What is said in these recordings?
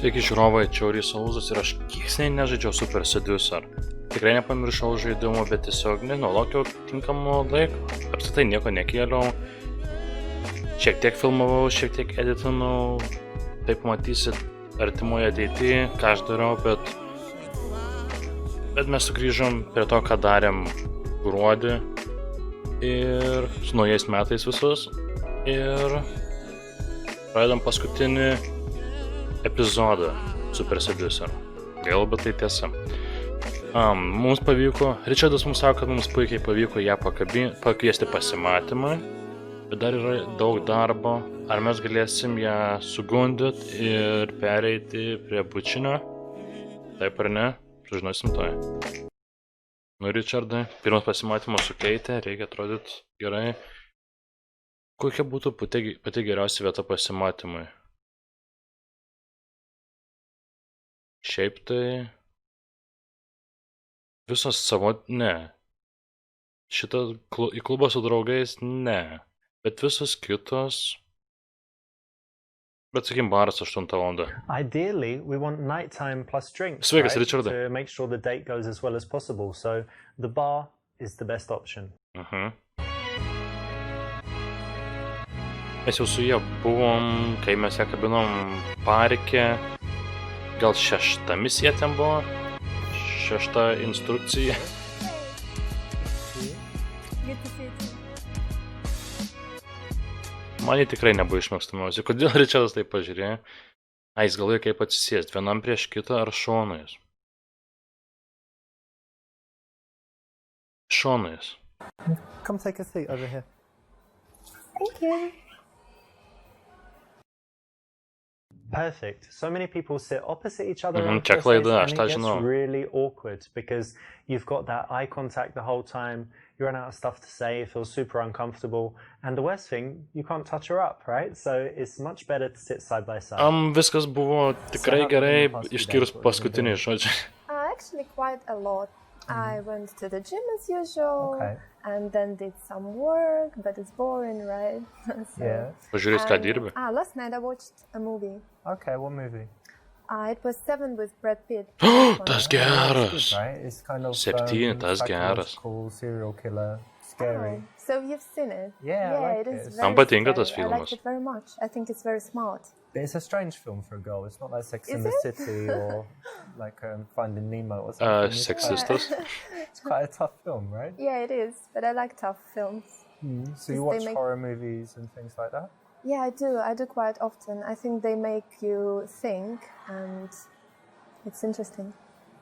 Sveiki žiūrovai, čia Ričardas ir aš kiek seniai nežaidžiau Super Seducer. Tikrai nepamiršau žaidimo, bet tiesiog, nežinau, laukiau tinkamo laiko. Apskritai nieko nekėliau. Šiek tiek filmavau, šiek tiek editinau. Tai pamatysit artimoje ateityje, ką aš dariau, bet mes sugrįžom prie to, ką darėm gruodį. Ir su naujais metais visus. Ir pradedam paskutinį epizodą Super Seducer. Gaila, bet tai tiesa. Mums pavyko, Ričardas mums sako, kad mums puikiai pavyko ją pakviesti pasimatymą, bet dar yra daug darbo. Ar mes galėsim ją sugundyti ir pereiti prie bučinio? Taip ar ne? Sužinosim to. Nu, Ričardai, pirmas pasimatymas su Keite, reikia atrodyti gerai. Kokia būtų pati geriausia vieta pasimatymui? Šiaip tai visos savo, ne. Šitą į klubą su draugais, ne. Bet visos kitos. Bet sakykim, baras 8 valandą. Ideally, we want nighttime plus drinks. Sveikas, Ričardai. To make sure the date goes as well as possible. So the bar is the best option. Mes jau su jie buvom, kai mes ją kabinom parke. Gal 6 misija ten buvo, 6 instrukcija. Man jį tikrai nebuvo išmėgstamiausia. Kodėl Ričardas taip pažiūrėjo? Jis galvoja, kaip atsisėsti, vienam prieš kitą ar šonais? Šonais. Come take a seat over here. Thank you. Perfect. So many people sit opposite each other on Čia first klaida, dates, aš and tą it gets žinau. really awkward because you've got that eye contact the whole time, you run out of stuff to say, it feels super uncomfortable, and the worst thing, you can't touch her up, right? So it's much better to sit side by side. Viskas buvo tikrai gerai, išskyrus paskutiniai žodžiai. Actually quite a lot. I went to the gym as usual, and then did some work, but it's boring, right? Yeah. Pažiūrės, ką dirbi. Last night I watched a movie. Okay, what movie? It was 7 with Brad Pitt. Tas geras. Right? It's kind of 7, tas geras. psychological, serial killer, scary. So you've seen it? Yeah, I like it is it. very Man patinka tas scary. I filmas. like it very much. I think it's very smart. But it's a strange film for a girl. It's not like Sex Is and the it? City or like Finding Nemo or something. Sexistas. It's quite a tough film, right? Yeah, it is. But I like tough films. So you watch horror movies and things like that? Yeah, I do. I do quite often. I think they make you think, and it's interesting.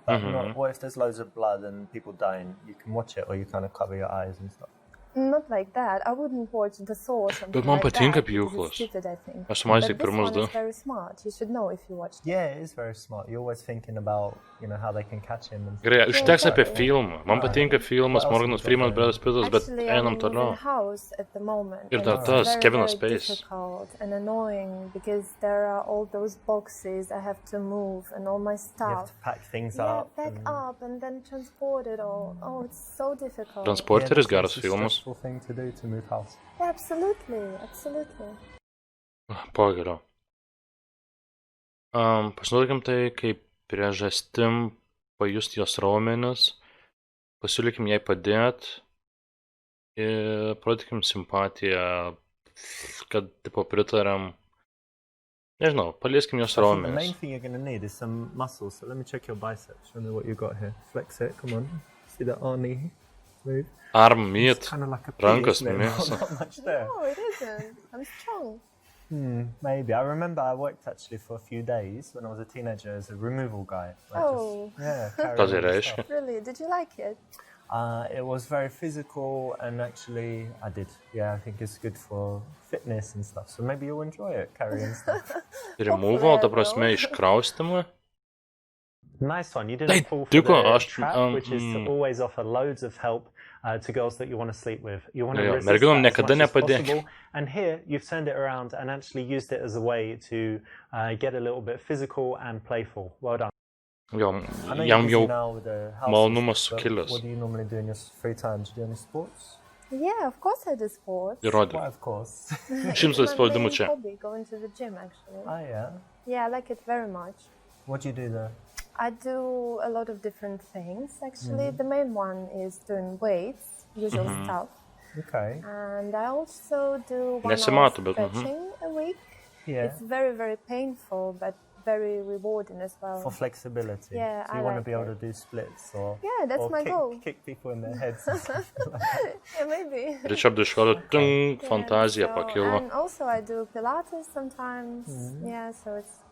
But what if there's loads of blood and people dying? You can watch it, or you kind of cover your eyes and stuff. Not like that. I wouldn't watch The Saw or something Bet man like patinka that, because pjūklas. it's stupid, I think. Aš matęs tik But this pirmus one du. is very smart. You should know if you watched it. Yeah, it is very smart. You're always thinking about, how they can catch him. And Gerai, užteks apie filmą. Man patinka filmas, Morganas Freemanas, Bradas Pittas, bet Actually, einam I'm toliau. in house at the moment. Ir and dar it's tas, very, Kevin very Space. difficult and annoying because there are all those boxes I have to move and all my you have stuff. to pack things Yeah, up. back up and then transport it all. Oh, it's so difficult. Transporteris geras filmas. It's a stressful thing to do to move house. Yeah, absolutely, absolutely. Pagaliau. Pasinaudokim tai kaip priežastim pajusti jos raumenis, pasiūlykim jai padėti ir parodykim simpatiją, kad tipo pritariam. Nežinau, palieskim jos The main raumenis. thing you're going to need is some muscles. So let me check your biceps. Show me what you got here. Flex it. Come on. See that Arnie move? Arm, meat, It's kind of like a pea, rankas, isn't it? mėsa. Not much there. No, it isn't. I'm strong. Maybe. I remember I worked actually for a few days when I was a teenager as a removal guy. Oh. Carrying Kas tai all the reiškia? stuff. Really? Did you like it? It was very physical and actually I did. Yeah, I think it's good for fitness and stuff. So maybe you'll enjoy it, carrying stuff. Removal, ta prasme, iškraustimą. Nice one. You Hey, didn't fall for Duko, the aš- trap, which is to always offer loads of help to girls that you want to sleep with. You want to Jo, resist merginom that as niekada much as nepadėk. possible. And here, you've turned it around and actually used it as a way to get a little bit physical and playful. Well done. Jo, I know jam you're busy jau now with the house malonumas and stuff, but sukilęs. what do you normally do in your free time? Do you do any sports? Yeah, of course I do sports. Įrodyk. Why, of course. Šimtas It's my spaudimų main čia. hobby, going to the gym actually. Oh, yeah. Yeah, I like it very much. What do you do there? I do a lot of different things, actually. The main one is doing weights, usual stuff. Okay. And I also do 1 hour stretching a week. Yeah. It's very, very painful, but very rewarding as well. For flexibility. Yeah, so you want to be able to do splits or that's my goal. Kick people in their heads. Yeah, maybe. Ričardo iš karto fantazija pakilo. And also I do Pilates sometimes. Yeah, so it's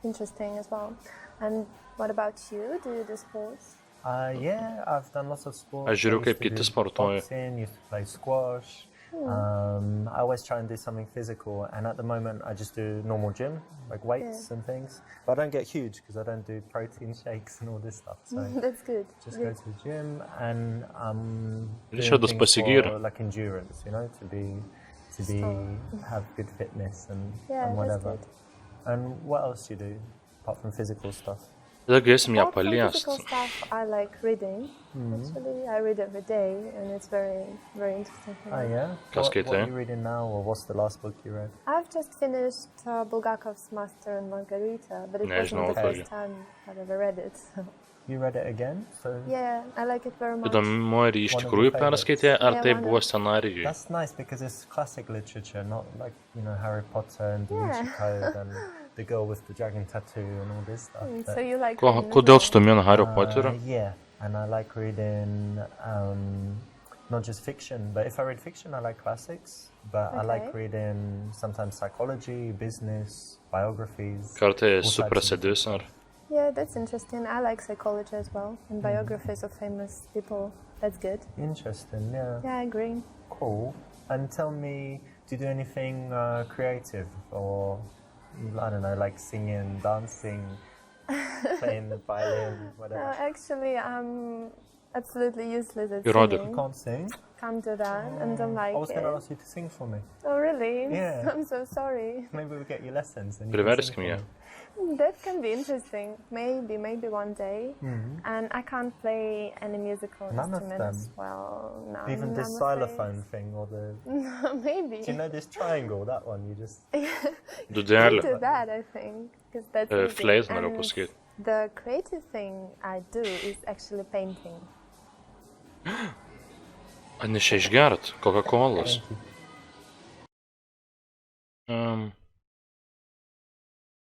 interesting as well. And what about you? Do you do sports? Yeah, I've done lots of sports. Aš žiūriu, kaip kiti sportuoja. Boxing, used to play squash. I always try and do something physical, and at the moment I just do normal gym, like weights and things. But I don't get huge because I don't do protein shakes and all this stuff. So that's good. Just go to the gym and Ričardas for like endurance, you know, to have good fitness and whatever. And what else do you do apart from physical stuff? Tada galėsim ją Apart from paliest. physical stuff, I like reading. Actually, I read every day, and it's very, very interesting. Oh yeah. What are you reading now, or what's the last book you read? I've just finished Bulgakov's Master and Margarita, but it wasn't the first time I've ever read it. So. You read it again? So yeah, I like it very much. Įdomu, ar iš tikrųjų perskaitė, ar tai buvo scenarijui. That's nice because it's classic literature, not like, you know, Harry Potter and Da Vinci Code and the girl with the dragon tattoo and all this stuff. So you like Kodėl stumien Harry Potter'ą? Yeah, and I like reading not just fiction, but if I read fiction, I like classics. But I like reading sometimes psychology, business, biographies. Kartais su prasidės, ar? Yeah, that's interesting. I like psychology as well, and biographies of famous people. That's good. Interesting, yeah. Yeah, I agree. Cool. And tell me, do you do anything creative, or I don't know, like singing, dancing, playing the violin, whatever? Actually, I'm absolutely useless at Ričardo. singing. You can't sing? Can't do that, and don't like it. I was going to ask you to sing for me. Oh, really? Yeah. I'm so sorry. Maybe we'll get you lessons. And Priverskim ją. That can be interesting. Maybe one day. And I can't play any musical instrument as well. None, even this xylophone thing or the... Maybe. Do you know this triangle, that one? You just... Dudelė. do that, I think. That's easy. Fleit, noriu pasakyti. The creative thing I do is actually painting. Nešia išgert Coca-Colos.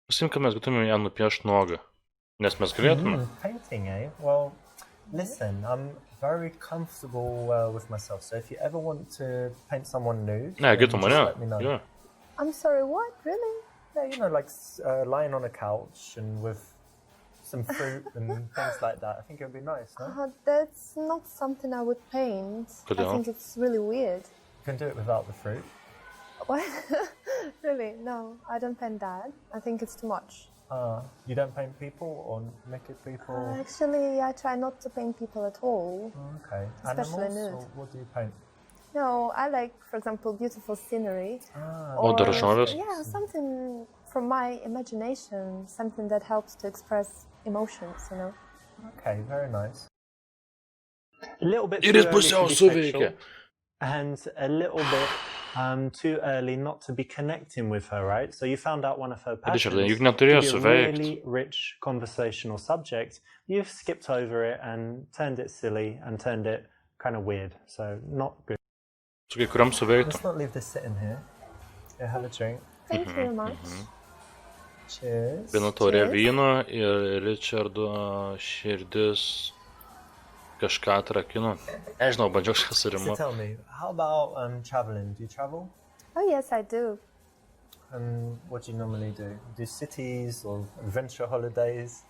Pasim, kad mes galėtume ją nupiešti nuogą. Nes mes galėtume. Painting, eh? Well, listen, I'm very comfortable with myself. So if you ever want to paint someone nude, Just let me know. Yeah. I'm sorry, what? Really? Yeah, you know, like lying on a couch and with some fruit and things like that. I think it would be nice, no? That's not something I would paint. I think it's really weird. You can do it without the fruit. What? Really? No, I don't paint that. I think it's too much. You don't paint people or naked people? Actually, I try not to paint people at all. Okay. Especially Animals, nude. or what do you paint? No, I like, for example, beautiful scenery. Yeah, something from my imagination, something that helps to express emotions, you know. Okay, very nice. A little bit Ir jis pusiau suveikia. And a little bit too early not to be connecting with her, right? So you found out one of her passions. Ričardai, juk neturėjo a suveikti. really rich conversational subject. You've skipped over it and turned it silly and turned it kind of weird. So not good. Su kai kuriam suveiktų. Let's not leave this sitting here. Yeah, have a drink. Thank you very much. Cheers. Viena taurė vyno ir Ričardo širdis kažką atrakino. Nežinau, bandžiau kažką So surimuoti. tell me, how about traveling? Do you travel? Oh, yes, I do. And what do you normally do? Do cities or adventure holidays?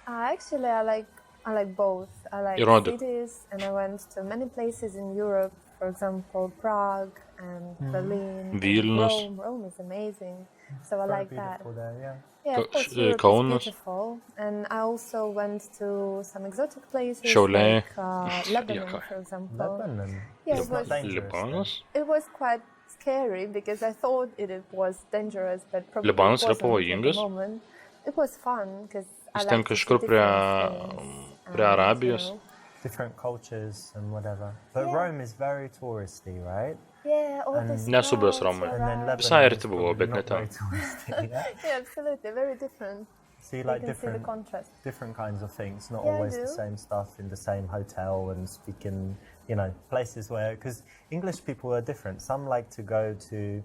Actually, I like both. I like Įrodyk. cities, and I went to many places in Europe. For example, Prague and Berlin, Vilnius. and Rome is amazing. So I Very like that. beautiful there, yeah. Yeah, of course, Europe Kaunas. is beautiful. And I also went to some exotic places Šiauliai. like Lebanon, for example. Lebanon. Yeah, It's not dangerous. Libanas? It was quite scary because I thought it was dangerous, but probably Libanas it yra wasn't at pavojingas? the moment. It was fun because I Jis ten liked to see kažkur different things prie Arabijos. you know. Different cultures and whatever. But Rome is very touristy, right? Yeah, all the Nesu buvęs sprouts Romoje. around. Visai arti buvo, bet ne ten. Yeah, absolutely, very different. So you You like can see the different contrast. kinds of things, not Yeah, I always the do. same stuff in the same hotel and speak in, you know, places where, because English people are different. Some like to go to,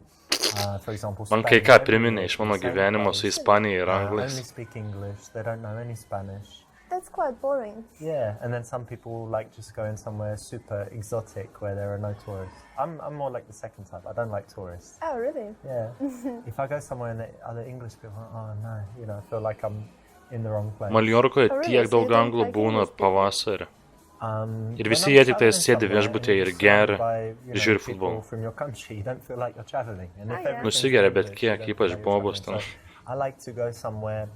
for example, Man Spain. kai ką Everywhere priminė iš in mano the same gyvenimo place, su Ispanija ir only Anglais. speak English, they don't know any Spanish. That's quite boring. Yeah, and then some people like just going somewhere super exotic where there are no tourists. I'm more like the second type. I don't like tourists. Oh, really? Yeah. If I go somewhere and the other English people, oh no, you know, I feel like I'm in the wrong place. Maljorkoje Oh, really? tiek So daug you don't anglų like būna English people? pavasarį. Ir When visi I'm jie tik tai traveling sėdi somewhere viešbutyje and ir you're geria surrounded by, you ir know, žiūri people futbolą. from your country, you don't feel like you're traveling. And if Oh, yeah. everything's Nusigeria, bet English, kiek, you don't ypač feel like you're bobos traveling. ten. So I like to go somewhere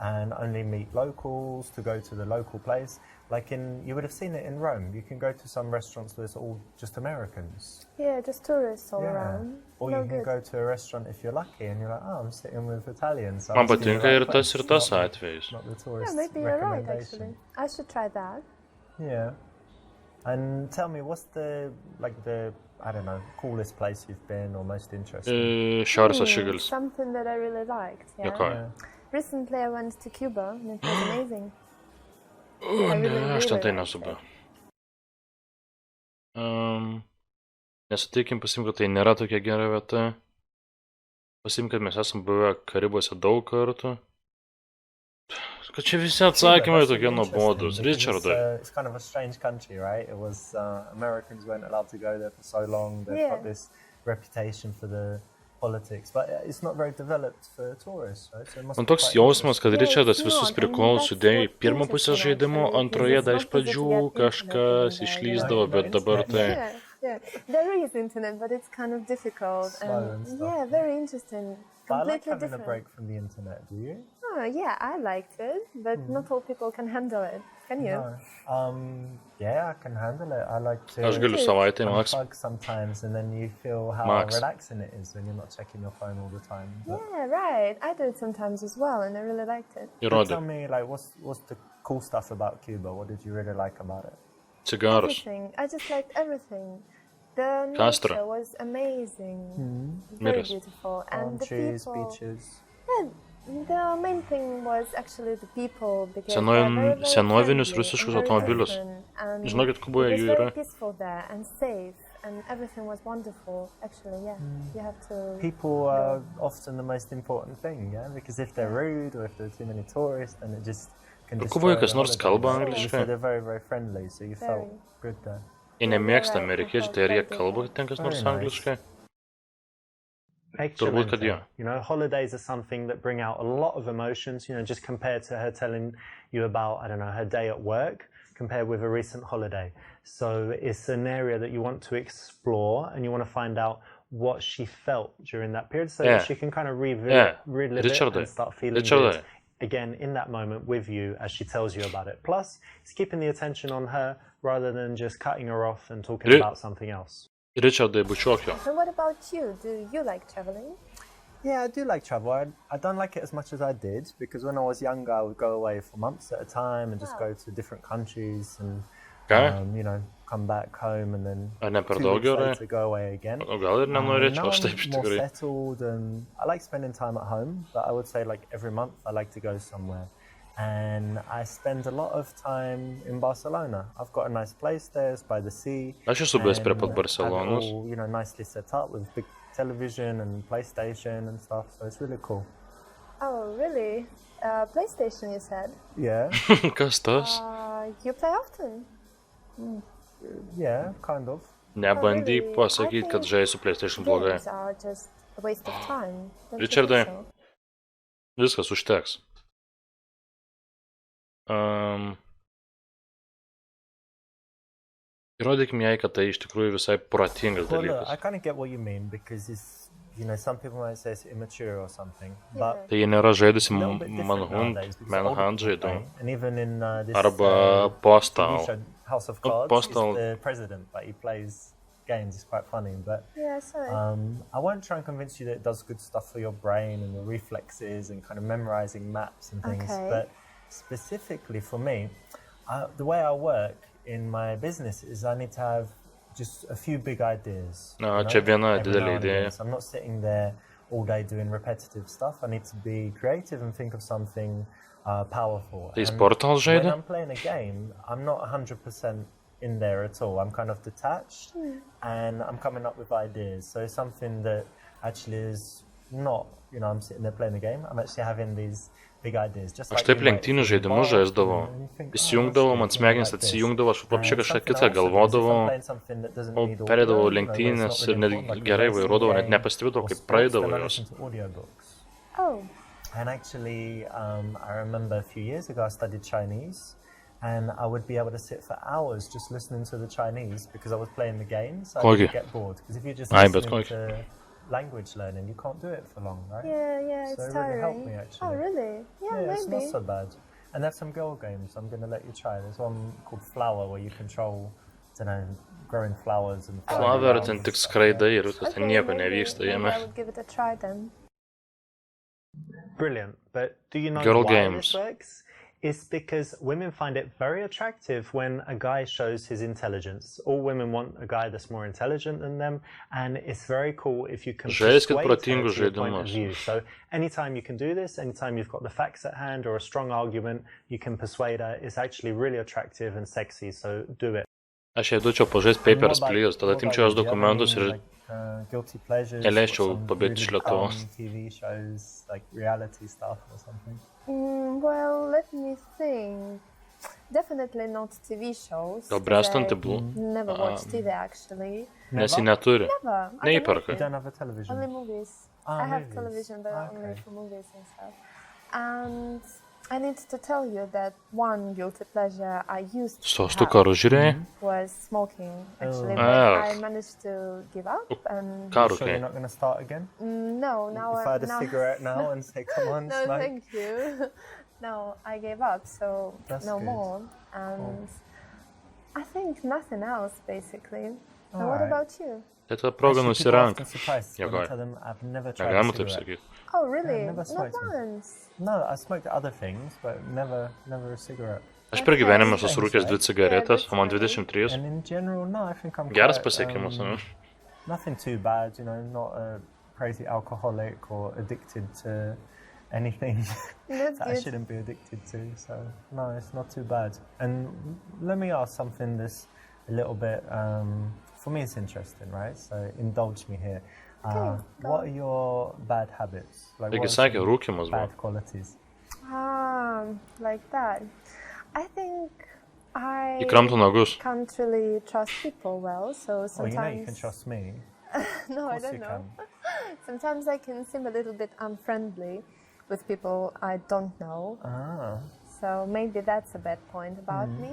and only meet locals, to go to the local place. Like you would have seen it in Rome. You can go to some restaurants where it's all just Americans. Yeah, just tourists all around. Or No you can good. go to a restaurant if you're lucky and you're like, oh, I'm sitting with Italians. So Man I'm sitting in the patinka right ir tas place, atvejis. not the Yeah, tourist maybe you're right, recommendation. actually. I should try that. Yeah. And tell me, what's the I don't know, coolest place you've been or most interesting? Šiaurės ašigalis. Something that I really liked. Yeah. Jokoju. Recently, I went to Cuba and it was amazing. O, I ne, really, aš ten really tai liked nesu buvęs. Nesutikim, pasim, kad tai nėra tokia gera vieta. Pasim, kad mes esam buvę Karibuose daug kartų. Kad čia visi atsakymai That's tokie really nuobodus. interesting because Ričardai. it's kind of a strange country, right? It was Americans weren't allowed to go there for so long. They've got Yeah. this reputation for the politics, but it's not very developed for tourists, right? So it must Man be toks quite jausmas, kad Yeah, it's Ričardas visus not, prikolus and sudėjo į that's pirmą what's pusę interesting, žaidimo, actually, antroje because dar it's iš not easy to pradžių get internet kažkas in there, išlysdavo, you know. bet dabar tai... Yeah, there is internet, but it's kind of difficult. Slow and stuff. Yeah, very interesting. But I like Completely having different. a break from the internet. Do you? Oh, yeah, I liked it, but not all people can handle it. Can you? No. Yeah, I can handle it. I like to Aš galiu savaitę maks. unplug sometimes, and then you feel how Max. relaxing it is when you're not checking your phone all the time. But Yeah, right. I do it sometimes as well, and I really liked it. Įrodė. tell me, like, what's the cool stuff about Cuba? What did you really like about it? Cigarus. Everything. I just liked everything. The Castro. nature was amazing, very Miras. beautiful, Palm and the trees, people. beaches. Yeah, the main thing was actually the people because they're very, very Senovinius friendly rusiškus and very automobilius. different, and Žinokit, Kuboje it jų was yra. very peaceful there and safe, and everything was wonderful. Actually, yeah, you have to. People are often the most important thing, yeah? Because if they're rude or if there are too many tourists, then it just can Kuboje destroy kas the nors holiday. kalba So angliškai? they're very, very friendly, so you felt Very. good there. Jie nemėgsta amerikiečių, tai ar jie kalba ten kas nors Very nice. angliškai? Excellent. kad jo. You know, holidays are something that bring out a lot of emotions, you know, just compared to her telling you about, I don't know, her day at work, compared with a recent holiday. So it's an area that you want to explore and you want to find out what she felt during that period so Yeah. that she can kind of relive Ričardai. it and start feeling Ričardai. good again in that moment with you as she tells you about it. Plus, it's keeping the attention on her rather than just cutting her off and talking about something else. Ričardai, bučiuok jo. So what about you? Do you like traveling? Yeah, I do like travel. I don't like it as much as I did because when I was younger, I would go away for months at a time and just go to different countries and, you know, come back home and then Ar ne per 2 daug weeks gerai? later go away again. O gal ir nenorėčiau, Now aš taip iš I'm more tikrųjų. settled and I like spending time at home, but I would say like every month I like to go somewhere. And I spend a lot of time in Barcelona. I've got a nice place there, it's by the sea. Aš esu buvęs prie and pat have it Barcelonos. all, you know, nicely set up with big television and PlayStation and stuff, so it's really cool. Oh, really? PlayStation, you said. Yeah, Kas tas? You play often. yeah, kind of. Nebandyk really? pasakyti, kad žaisiu PlayStation blogai. Games are just a waste of time. Don't you Ričardai. think so? Viskas užteks. Įrodykim jai, kad tai iš tikrųjų visai protingas Well, look, I dalykas. kind of get what you mean because it's, you know, some people might say it's immature or something, but Tai jie nėra žaidusi a little bit different nowadays because older Manhunt people žaidimų. play. And even in this Arba TV Postal. show, House of Cards, Postal. he's the president, but he plays games. It's quite funny, but Yeah, sorry. I won't try and convince you that it does good stuff for your brain and your reflexes and kind of memorizing maps and things. Okay. But specifically for me, the way I work in my business is I need to have just a few big ideas. Čia viena didelė idėja. I'm not sitting there all day doing repetitive stuff. I need to be creative and think of something powerful. Tai sportas žaidė? When I'm playing a game, I'm not 100% in there at all. I'm kind of detached and I'm coming up with ideas. So it's something that actually is not, I'm sitting there playing a game. I'm actually having these big ideas. Aš taip lenktynių žaidimus žaisdavau. Įsijungdavau, man smegenys atsijungdavo, aš papšė kažką kitą galvodavau, o perėdavau lenktynės ir net gerai vairuodavau, net nepastebėdavau, kaip praeidavau jos. Oh. And actually, I remember a few years ago I studied Chinese. And I would be able to sit for hours just listening to the Chinese because I was playing the game, so I didn't get bored. Because if you're just listening to language learning, you can't do it for long, right? Yeah, it's tiring. So it really helped me, actually. Oh, really? Yeah, maybe. It's not so bad. And there's some girl games I'm going to let you try. There's one called Flower where you control, growing flowers and Flower, ten tik skraidai ir ten nieko nevyksta jame. I would give it a try then. Brilliant. But do you know Girl why games. this works? It's because women find it very attractive when a guy shows his intelligence. All women want a guy that's more intelligent than them, and it's very cool if you can persuade her to your point of view. So anytime you can do this, anytime you've got the facts at hand or a strong argument, you can persuade her. It's actually really attractive and sexy, so do it. Aš jai duočiau pažaisti Papers, Please, tada atimčiau jos dokumentus ir neleisčiau pabėgti iš Lietuvos. TV shows, like reality stuff or something. Well, let me think. Definitely not TV shows. Gal Bręstanti Blue? Never watched TV actually. Nes jį neturi. Never. Neįperka. You don't have a television? Only movies. I have television, but only for movies and stuff. And I need to tell you that one guilty pleasure I used to have was smoking, actually. But I managed to give up. And you sure you're not going to start again? No, now if I had a cigarette now and say, come on, no, smoke. thank you. No, I gave up, so that's no good. more. And I think nothing else, basically. And what about you? Tai ta proga nusirank. I've never tried Negalima taip sakyti. Oh, really? Never Not once? No, I smoked other things, but never a cigarette. Aš per gyvenimą susirūkęs 2 cigaretės, o man 23. And in general, no, I think I'm Geras quite, pasiekimas, ne? Nothing too bad, not a crazy alcoholic or addicted to anything that I shouldn't be addicted to. So, no, it's not too bad. And let me ask something that's a little bit, for me it's interesting, right? So, indulge me here. What are your bad habits? Like, what are some bad qualities? Like that. I think I can't really trust people well, so sometimes... you can trust me. No, I don't know. Sometimes I can seem a little bit unfriendly with people I don't know. So maybe that's a bad point about me.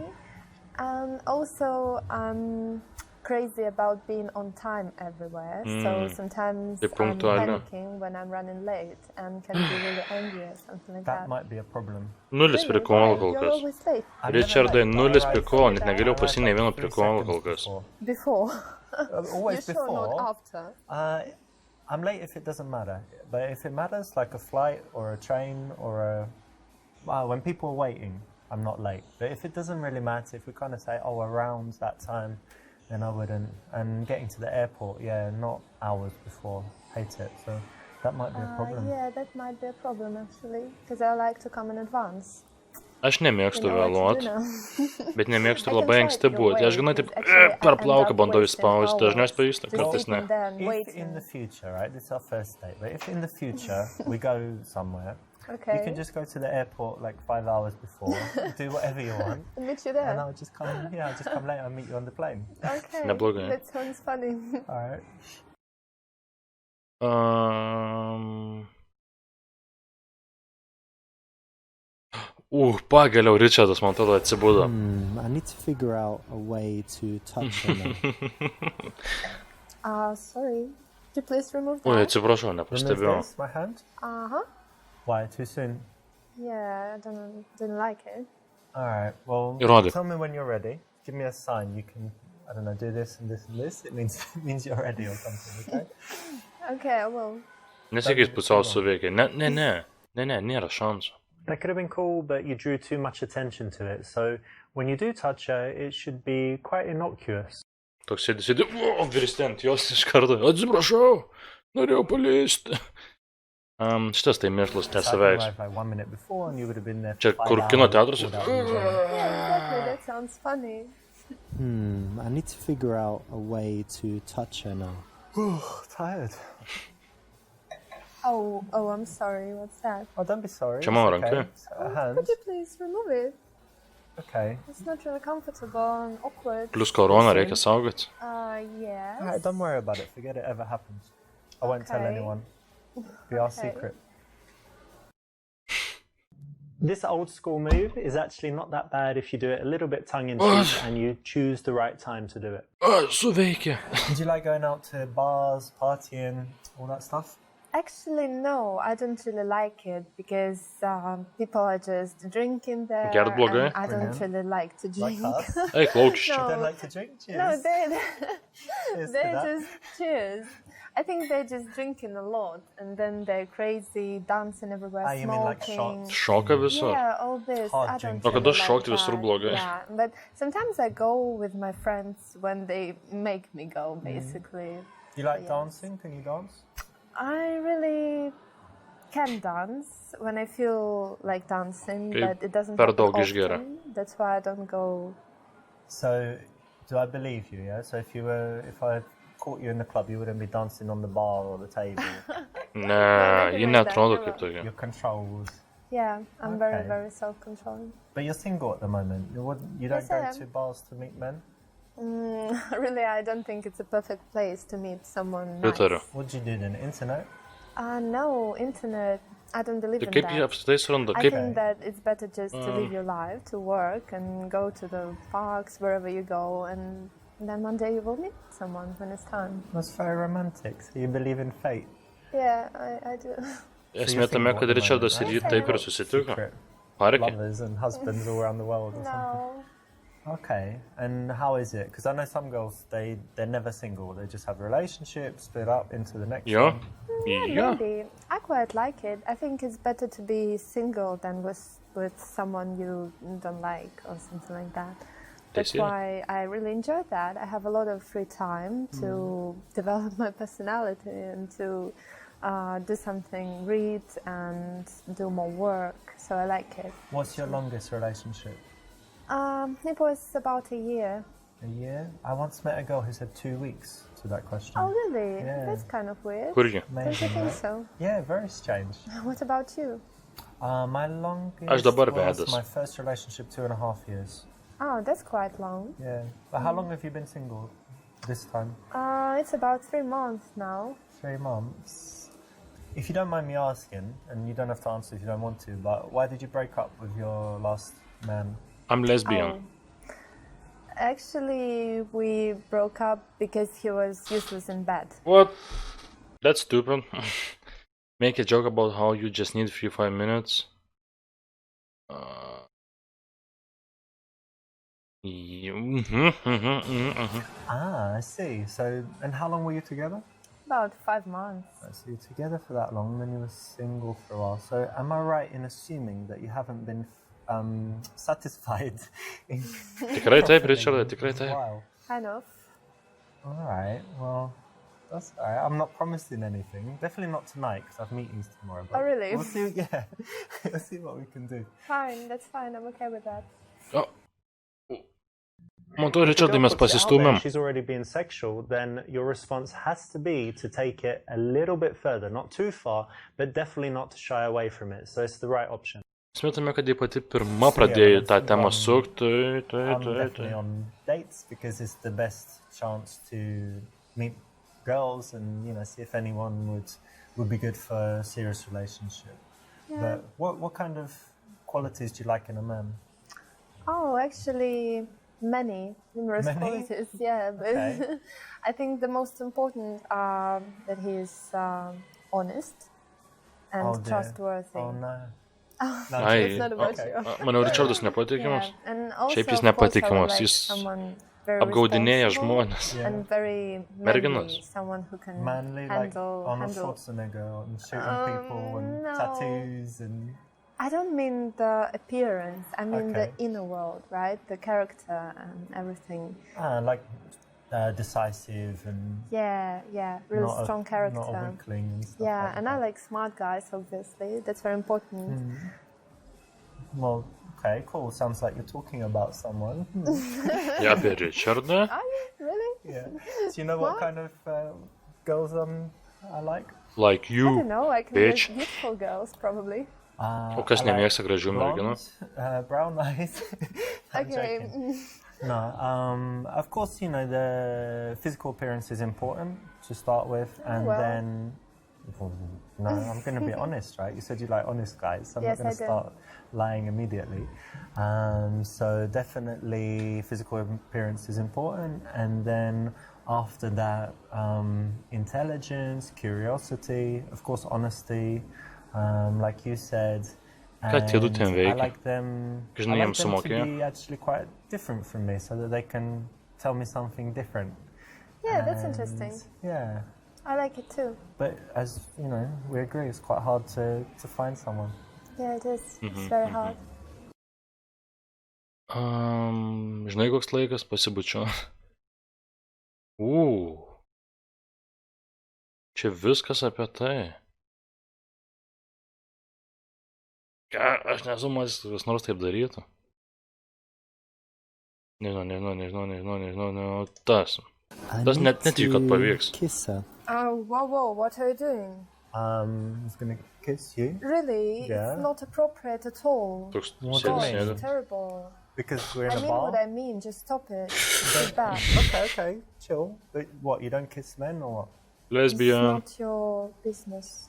And also, I'm crazy about being on time everywhere. So sometimes I'm panicking when I'm running late and can be really angry or something like that. That might be a problem. Nulis prikolo kol kas. Ričardai, nulis prikolo, net negalėjau pasiimti nei vieno prikolo kol kas. Before. Always You're before. Sure not after. I'm late if it doesn't matter. But if it matters, like a flight or a train or when people are waiting, I'm not late. But if it doesn't really matter, if we kind of say, around that time, then I wouldn't. And getting to the airport, not hours before. Hate it. So that might be a problem. Yeah, that might be a problem actually, because I like to come in advance. Aš nemėgstu vėluot, bet nemėgstu labai anksti būti. Aš gana taip per plauką bandau įspausti, dažniausiai pavyksta, kartais ne. If in the future, right, this is our first date, but if in the future we go somewhere, you can just go to the airport like 5 hours before, do whatever you want. And meet you there. And I'll just come later and meet you on the plane. Okay, Neblogai. That sounds funny. Alright. Pagaliau Ričardas, man atrodo, atsibudo. I need to figure out a way to touch him. Sorry. Could you please remove that? Oi, atsiprašau, nepastebėjau. Remove this, my hand? Why? Too soon? Yeah, I didn't like it. Alright, well, Įrodyk. tell me when you're ready. Give me a sign. You can, I don't know, do this and this and this. It means you're ready or something, okay? Okay, I will. Nesikais pusiau suveikia. Ne, nėra šansų. That could have been cool, but you drew too much attention to it. So when you do touch her, it should be quite innocuous. Toks sėdi, virsti ant jos iš karto. Atsiprašau, norėjau paliesti. Šitas tai miršlas tęsia veiks. Čia kur kino teatras? Yeah, exactly. That sounds funny. I need to figure out a way to touch her now. Tired. Oh, I'm sorry. What's that? Oh, don't be sorry. Čia mano ranka. Could you please remove it? Okay. It's not really comfortable and awkward. Plus korona reikia saugoti. Yes. Alright, don't worry about it. Forget it ever happened. I won't tell anyone. Be our secret. This old school move is actually not that bad if you do it a little bit tongue-in-cheek and you choose the right time to do it. Suveikia. Did you like going out to bars, partying, all that stuff? Actually, no, I don't really like it because people are just drinking there. Gerd blogai? And I don't really like to drink. Like us? Eik, laukščiai. No. You don't like to drink? Cheers. No, Cheers to they're that. just cheers. I think they're just drinking a lot and then they're crazy, dancing everywhere, You mean like smoking. shots? Šoka visur. Yeah, all this. Hard I don't drinking. O kada really šokti like visur that. blogai. Yeah, but sometimes I go with my friends when they make me go, basically. You like dancing? Can you dance? I really can dance when I feel like dancing, Kai but it doesn't per happen daug išgeria. often. That's why I don't go. So, do I believe you, yeah? So if I caught you in the club, you wouldn't be dancing on the bar or the table. Ne, ji netrodo kaip You're tokia. controlled. Yeah, I'm very, Okay. very self-controlled. But you're single at the moment. You don't Yes, I go am. to bars to meet men? Really, I don't think it's a perfect place to meet someone nice. Pritariu. What do you do then? Internet? No, internet. I don't believe Tai in kaip jie that. apskritai suranda? I Kaip think that it's better just to live your life, to work and go to the parks, wherever you go, and then one day you will meet someone when it's time. That's very romantic. So you believe in fate? Yeah, I do. Esmė tame, kad Ričardas ir ji taip ir susitiko. Parke. Lovers and husbands all around the world or something. No. Okay, and how is it? Because I know some girls, they're never single. They just have relationships, split up into the next Jo. one. Jo. Maybe. I quite like it. I think it's better to be single than with someone you don't like or something like that. That's see. why I really enjoy that. I have a lot of free time to develop my personality and to do something, read and do more work. So I like it. What's your longest relationship? It was about a year. A year? I once met a girl who said 2 weeks to that question. Oh, really? Yeah. That's kind of weird. Kur ji? Don't you Amazing, think right? so? Yeah, very strange. What about you? My longest Aš dabar was vedęs. my first relationship, 2.5 years. Oh, that's quite long. Yeah. But how long have you been single this time? It's about 3 months now. 3 months. If you don't mind me asking, and you don't have to answer if you don't want to, but why did you break up with your last man? I'm lesbian. Oh. Actually, we broke up because he was useless in bed. What? That's stupid. Make a joke about how you just need 5 minutes. I see. So, and how long were you together? About 5 months. So you're together for that long, then you were single for a while. So am I right in assuming that you haven't been satisfied in Tikrai taip, Ričardai, tikrai a taip. while? Kind of. Alright, well, that's alright. I'm not promising anything. Definitely not tonight, because I have meetings tomorrow. But Oh, really? We'll see, yeah. We'll see what we can do. Fine, that's fine. I'm okay with that. Matau, Ričardai, mes pasistūmėm. She's already being sexual, then your response has to be to take it a little bit further, not too far, but definitely not to shy away from it. So it's the right option. Esmė tame, kad jie pati pirma pradėjo tą temą sukti. I'm definitely on dates because it's the best chance to meet girls and, you know, see if anyone would be good for a serious relationship. Yeah. But what kind of qualities do you like in a man? Oh, actually, numerous Many? qualities. Yeah, but Okay. I think the most important are that he is honest and Oh, dear. trustworthy. Oh no. No, Ai, It's not about okay. you. Manau, Ričardas nepatikimas. Yeah, and also, Šiaip jis of course, I would nepatikimas, like jis someone very apgaudinėja responsible žmonės. Yeah. and very Merginas. manly, someone who can Manly, like handle. Arnold Schwarzenegger and shooting people and no. tattoos and... I don't mean the appearance. I mean Okay. the inner world, right? The character and everything. like decisive and really strong character. Not a weakling and stuff Yeah, like and that. I like smart guys, obviously. That's very important. Well, okay, cool. Sounds like you're talking about someone. Ja, apie Ričardą. Are you? Really? Yeah. Do you know what kind of girls I like? Like I you. don't know, I can bitch. like beautiful girls, probably. O kas nemėgsta gražių merginų? Brown eyes. I'm Okay. joking. No, of course, you know, the physical appearance is important to start with, and well. then, no, I'm going to be honest, right? You said you like honest guys, so I'm Yes, not going I to do. start lying immediately. So definitely physical appearance is important, and then after that, intelligence, curiosity, of course, honesty, like you said. Ką tie du ten I veikia? like them, Žinai, jiems to sumokėjo? be actually quite different from me, so that they can tell me something different. Yeah, that's And, interesting. Yeah, I like it too. but as you know, we agree it's quite hard to find someone. Yeah, it is. It's very hard. Žinai, koks laikas pasibučiuoti? Čia viskas apie tai. Ką, aš nesu matęs, kas nors taip darytų. Nežinau. Tas netikiu, kad pavyks. Kiss her. Oh, whoa, what are you doing? I was gonna kiss you Really? Yeah. It's not appropriate at all. Toks What God, do you sėdi. it's terrible. because we're in I a mean bar. what I mean, just stop it. Get back. Okay, chill. But what? You don't kiss men or what? It's Lesbija. not your business.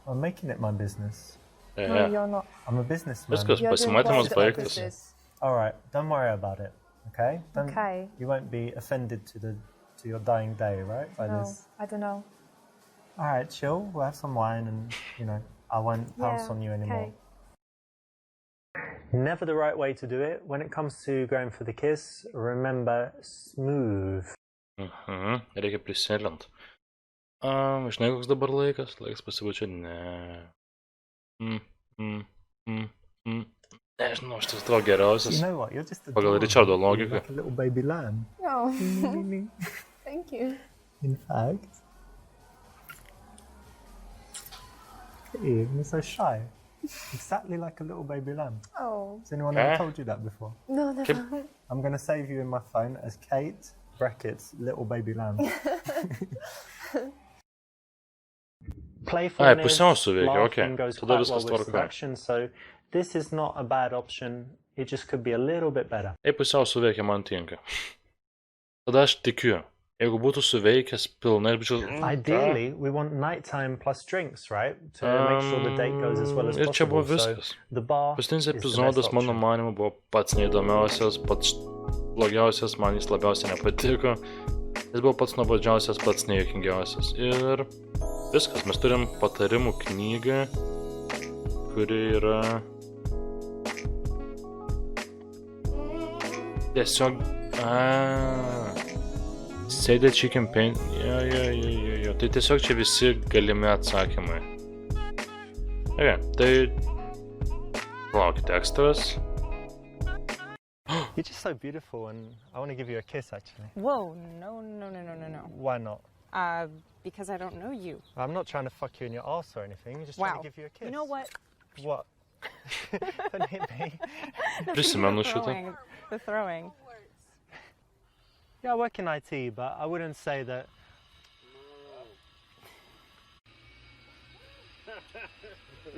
I'm making it my business. No, you're not. I'm a businessman. Viskas, You're doing pasimatymas quite the baigtas. opposite. All right, don't worry about it. Okay. Okay. You won't be offended to your dying day, right? By No, this. I don't know. All right, chill. We'll have some wine, and I won't pounce on you anymore. Okay. Never the right way to do it. When it comes to going for the kiss, remember smooth. Reikia prisilint. Žinai, koks dabar laikas? Laikas pasibučiuoti? Ne. Nežinau, šitas tavo geriausias. You know what? You're just Pagal adorable. Ričardo You're logiką. like a little baby lamb. No. Thank you. In fact, you're so shy. Exactly like a little baby lamb. Oh. Has anyone ever told you that before? No, never. I'm going to save you in my phone as Kate, brackets, little baby lamb. Playfulness, pusiau suveikia, laughing okei. goes Tada quite viskas well with tvarkoj. seduction, so this is not a bad option. It just could be a little bit better. Jei pusiau suveikia, man tinka. Tada aš tikiu. Jeigu būtų suveikęs pilnai, bičiau... Ideally, we want nighttime plus drinks, right? To make sure the date goes as well as Ir čia buvo possible. So viskas. the bar is Paskutinis the best epizodas, mano option. manimu, buvo pats neįdomiausias, pats blogiausias, man jis labiausiai nepatiko. Jis buvo pats nuobodžiausias, pats nejuokingiausias. Ir viskas, mes turim patarimų knygą, kuri yra... Tiesiog... Sėdė chicken pain... Jo. Tai tiesiog čia visi galimi atsakymai. Okay, tai... Laukit tekstas. You're just so beautiful, and I want to give you a kiss, actually. Whoa, no. Why not? Because I don't know you. I'm not trying to fuck you in your arse or anything. I'm just trying to give you a kiss. You know what? What? Don't hit me. Prisimenu šitą. The throwing. Yeah, I work in IT, but I wouldn't say that...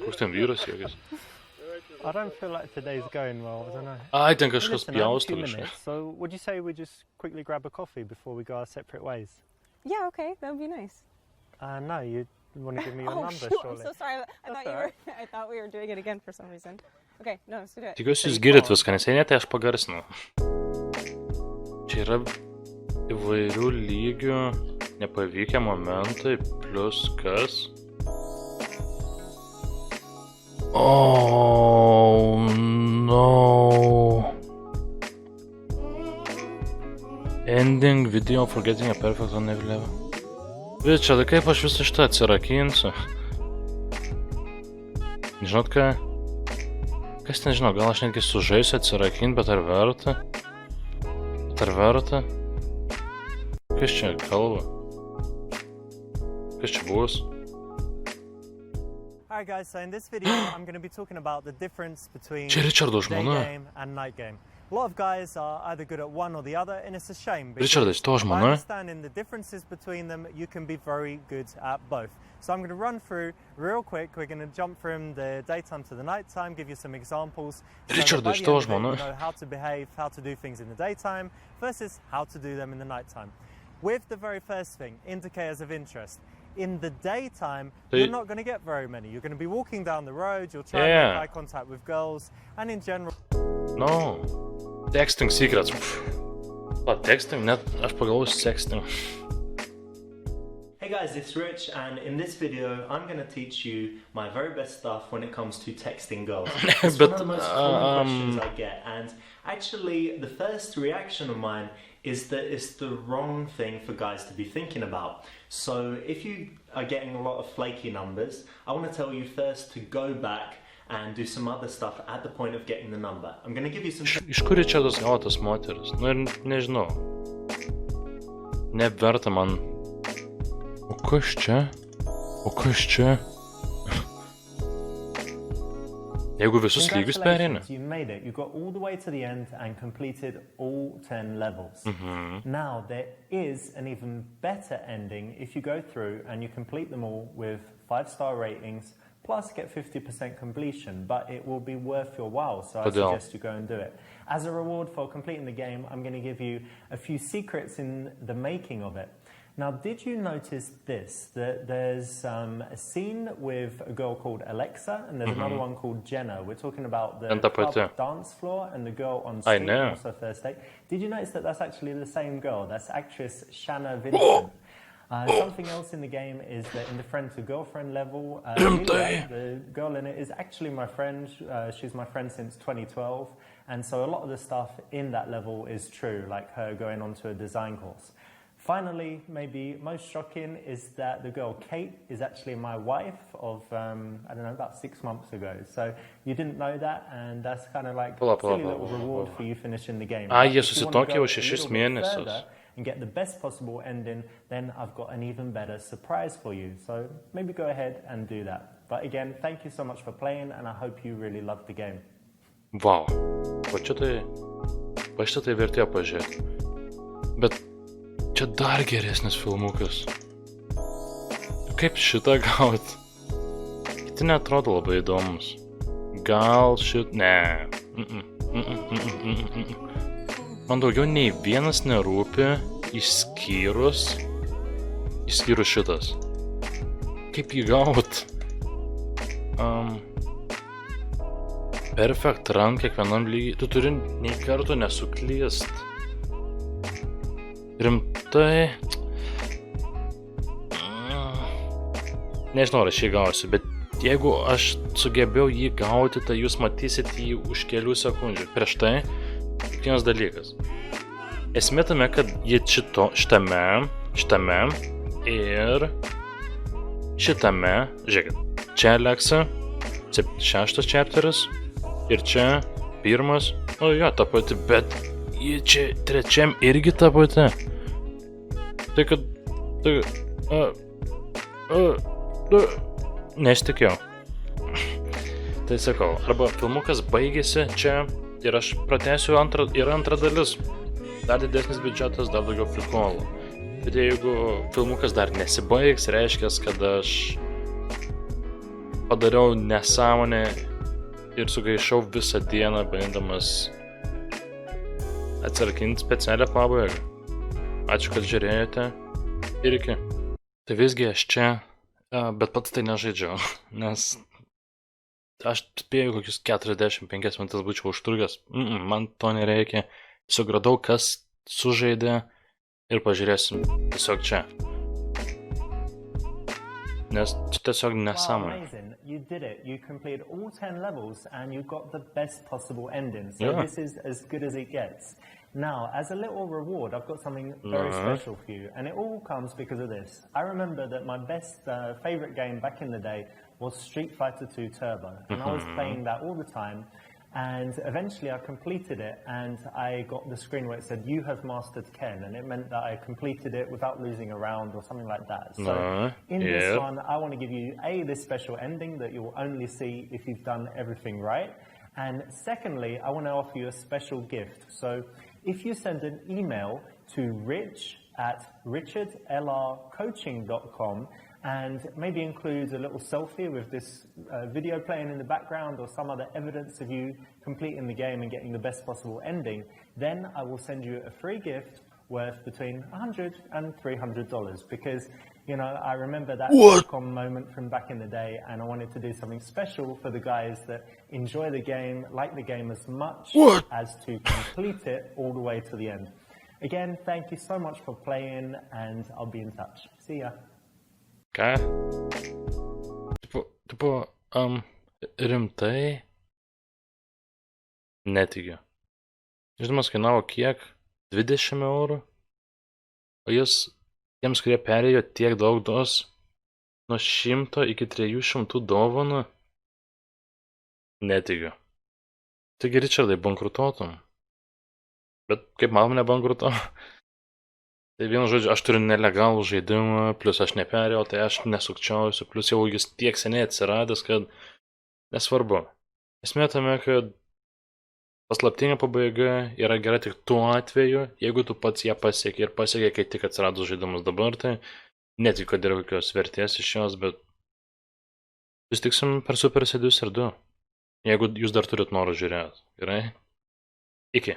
Koks ten vyras jėgis? I don't feel like today's going well, I don't know. Ai, ten kažkas Listen, I have a pjausto few kažką. minutes, so would you say we just quickly grab a coffee before we go our separate ways? Yeah, okay, that would be nice. No, you want to give me your number, shoot, surely. I'm so sorry. That's all right. I thought we were doing it again for some reason. Okay, no, let's do it. Tikiuosi jūs girdit viską, nes jei ne, tai aš pagarsinu. Čia yra įvairių lygių nepavykę momentai, plus kas. Oh no. Ending video forgetting a perfect on every level. Ričardai, kaip aš visą šitą atsirakinsiu? Žinot ką? Kas ten žino, gal aš netgi sužaisiu atsirakinti, bet ar verta? Kas čia kalba? Kas čia bus? Alright guys, so in this video I'm going to be talking about the difference between Čia Ričardo day žmona. game and night game. A lot of guys are either good at one or the other, and it's a shame. Ričardas, to By žmona. understanding the differences between them, you can be very good at both. So I'm going to run through real quick. We're going to jump from the daytime to the nighttime, give you some examples. So that by the end of it, you know how to behave, how to do things in the daytime versus how to do them in the nighttime. With the very first thing, indicators of interest. In the daytime, you're not going to get very many. You're going to be walking down the road, you'll try and make eye contact with girls, and in general... No. Texting secrets. Texting, net aš pagalvosiu sexting. Hey guys, it's Rich, and in this video I'm going to teach you my very best stuff when it comes to texting girls. It's one of the most common questions I get, and actually the first reaction of mine is that it's the wrong thing for guys to be thinking about. So if you are getting a lot of flaky numbers, I want to tell you first to go back and do some other stuff at the point of getting the number. I'm going to give you some... Iš kur Ričardas gavo tas moteris? Nu ir nežinau. Neverta man. O kas čia? O kas čia? Jeigu visus lygius pereini. You made it. You got all the way to the end and completed all 10 levels. Now there is an even better ending if you go through and you complete them all with 5-star ratings plus get 50% completion, but it will be worth your while, so I suggest you go and do it. As a reward for completing the game, I'm going to give you a few secrets in the making of it. Now, did you notice this? That there's a scene with a girl called Alexa, and there's another one called Jenna. We're talking about the club dance floor and the girl on street, also first date. Did you notice that that's actually the same girl? That's actress Shanna Vincent. Something else in the game is that in the friend to girlfriend level, the girl in it is actually my friend. She's my friend since 2012, and so a lot of the stuff in that level is true, like her going on to a design course. Finally, maybe most shocking is that the girl Kate is actually my wife of, I don't know, about 6 months ago. So you didn't know that, and that's kind of like a silly little reward for you finishing the game. Jie susituokė jau 6 mėnesius. And get the best possible ending, then I've got an even better surprise for you. So maybe go ahead and do that. But again, thank you so much for playing, and I hope you really loved the game. Wow. Va šitą vertėjo pažiūrėti. Bet čia dar geresnis filmukas. Kaip šitą gaut? Kiti neatrodo labai įdomus. Gal Ne. Man daugiau nei vienas nerūpi, išskyrus šitas. Kaip jį gaut? Perfect run kiekvienam lygiai. Tu turi nei kartų nesuklyst. Rimtai. Nežinau, ar aš jį gausiu, bet jeigu aš sugebėjau jį gauti, tai jūs matysit jį už kelių sekundžių. Prieš tai vienas dalykas. Esmė tame, kad jie šitame ir šitame, žiūrėkit, čia Alexa, 6 chapteris ir čia pirmas, o jo, ta pati, bet čia trečiam irgi ta pati. Tai kad, nesitikėjau. Tai sakau, arba filmukas baigėsi čia, ir aš pratęsiu antrą dalis. Dar didesnis biudžetas, dar daugiau prikolų. Bet jeigu filmukas dar nesibaigs, reiškia, kad aš padariau nesąmonę ir sugaišau visą dieną, bandydamas atsarkinti specialią pabaigą. Ačiū, kad žiūrėjote. Ir iki. Tai visgi aš čia, bet pats tai nežaidžiau, nes aš spėjau kokius 45 minutės būčiau užtrukęs. Man to nereikia. Tiesiog radau, kas sužaidė ir pažiūrėsim tiesiog čia. Nes tiesiog nesąmonė. You did it. You completed all 10 levels and you got the best possible ending. So this is as good as it gets. Now, as a little reward, I've got something very special for you. And it all comes because of this. I remember that my best favorite game back in the day was Street Fighter 2 Turbo. And I was playing that all the time. And eventually I completed it, and I got the screen where it said, "You have mastered Ken," and it meant that I completed it without losing a round or something like that. So in this one, I want to give you this special ending that you'll only see if you've done everything right. And secondly, I want to offer you a special gift. So if you send an email to rich@richardlrcoaching.com and maybe include a little selfie with this video playing in the background or some other evidence of you completing the game and getting the best possible ending, then I will send you a free gift worth between $100 and $300 because, you know, I remember that moment from back in the day, and I wanted to do something special for the guys that enjoy the game, like the game as much as to complete it all the way to the end. Again, thank you so much for playing, and I'll be in touch. See ya. Ką? Tipo, rimtai? Netikiu. Žinomas, kainavo kiek? 20 eurų? O jis, tiems, kurie perėjo tiek daug duos, nuo 100 iki 300 dovanų? Netikiu. Taigi, Ričardai, bankrutuotum. Bet kaip man nebankrutuo? Tai vienu žodžiu, aš turiu nelegalų žaidimą, plus aš neperėjau, tai aš nesukčiausiu, plus jau jis tiek seniai atsiradęs, kad nesvarbu. Esmė tame, kad paslaptinga pabaiga yra gera tik tuo atveju, jeigu tu pats ją pasieki ir pasieki, kai tik atsirado žaidimas dabar, tai netikiu, kad yra kokios vertės iš jos, bet susitiksim per Super Seducer 2, jeigu jūs dar turit norą žiūrėti. Gerai? Iki.